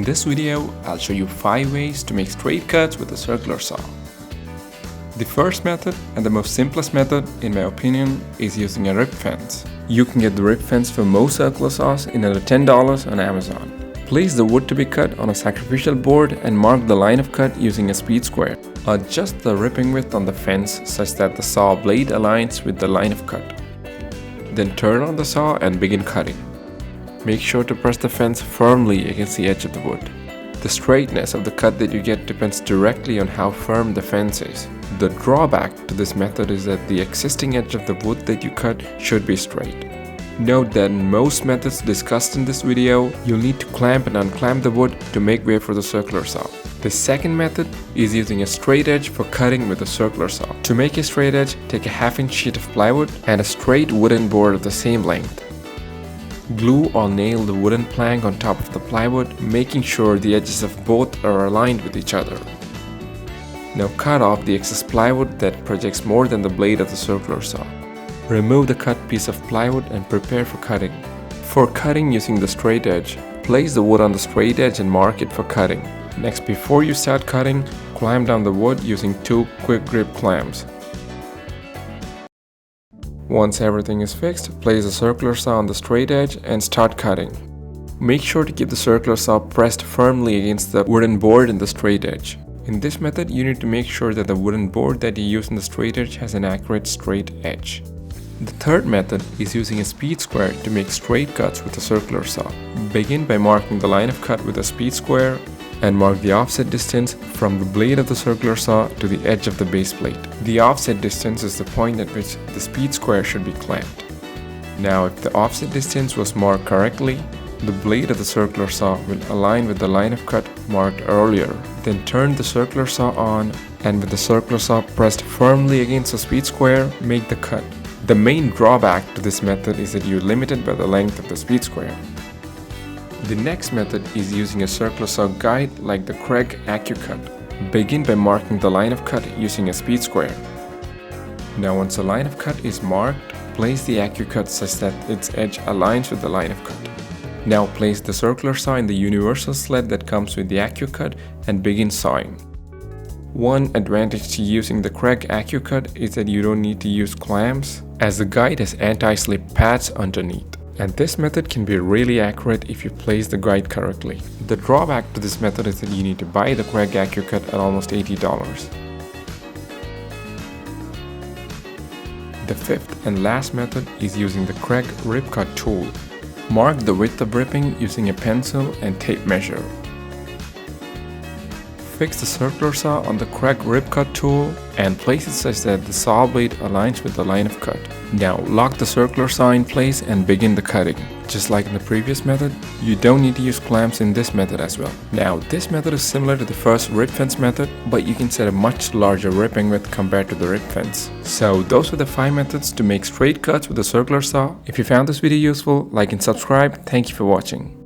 this video, I'll show you 5 ways to make straight cuts with a circular saw. The first method, and the most simplest method in my opinion, is using a rip fence. You can get the rip fence for most circular saws in under $10 on Amazon. Place the wood to be cut on a sacrificial board and mark the line of cut using a speed square. Adjust the ripping width on the fence such that the saw blade aligns with the line of cut. Then turn on the saw and begin cutting. Make sure to press the fence firmly against the edge of the wood. The straightness of the cut that you get depends directly on how firm the fence is. The drawback to this method is that the existing edge of the wood that you cut should be straight. Note that in most methods discussed in this video, you'll need to clamp and unclamp the wood to make way for the circular saw. The second method is using a straight edge for cutting with a circular saw. To make a straight edge, take a ½ inch sheet of plywood and a straight wooden board of the same length. Glue or nail the wooden plank on top of the plywood, making sure the edges of both are aligned with each other. Now cut off the excess plywood that projects more than the blade of the circular saw. Remove the cut piece of plywood and prepare for cutting. For cutting using the straight edge, place the wood on the straight edge and mark it for cutting. Next, before you start cutting, clamp down the wood using 2 quick grip clamps. Once everything is fixed, place the circular saw on the straight edge and start cutting. Make sure to keep the circular saw pressed firmly against the wooden board in the straight edge. In this method, you need to make sure that the wooden board that you use in the straight edge has an accurate straight edge. The third method is using a speed square to make straight cuts with a circular saw. Begin by marking the line of cut with a speed square and mark the offset distance from the blade of the circular saw to the edge of the base plate. The offset distance is the point at which the speed square should be clamped. Now, if the offset distance was marked correctly, the blade of the circular saw will align with the line of cut marked earlier. Then turn the circular saw on, and with the circular saw pressed firmly against the speed square, make the cut. The main drawback to this method is that you're limited by the length of the speed square. The next method is using a circular saw guide like the KREG ACCU-CUT. Begin by marking the line of cut using a speed square. Now once the line of cut is marked, place the ACCU-CUT such that its edge aligns with the line of cut. Now place the circular saw in the universal sled that comes with the ACCU-CUT and begin sawing. One advantage to using the KREG ACCU-CUT is that you don't need to use clamps, as the guide has anti-slip pads underneath. And this method can be really accurate if you place the guide correctly. The drawback to this method is that you need to buy the KREG ACCU-CUT at almost $80. The fifth and last method is using the KREG Rip Cut tool. Mark the width of ripping using a pencil and tape measure. Fix the circular saw on the KREG Rip Cut tool and place it such that the saw blade aligns with the line of cut. Now lock the circular saw in place and begin the cutting. Just like in the previous method, you don't need to use clamps in this method as well. Now this method is similar to the first rip fence method, but you can set a much larger ripping width compared to the rip fence. So those are the 5 methods to make straight cuts with a circular saw. If you found this video useful, like and subscribe. Thank you for watching.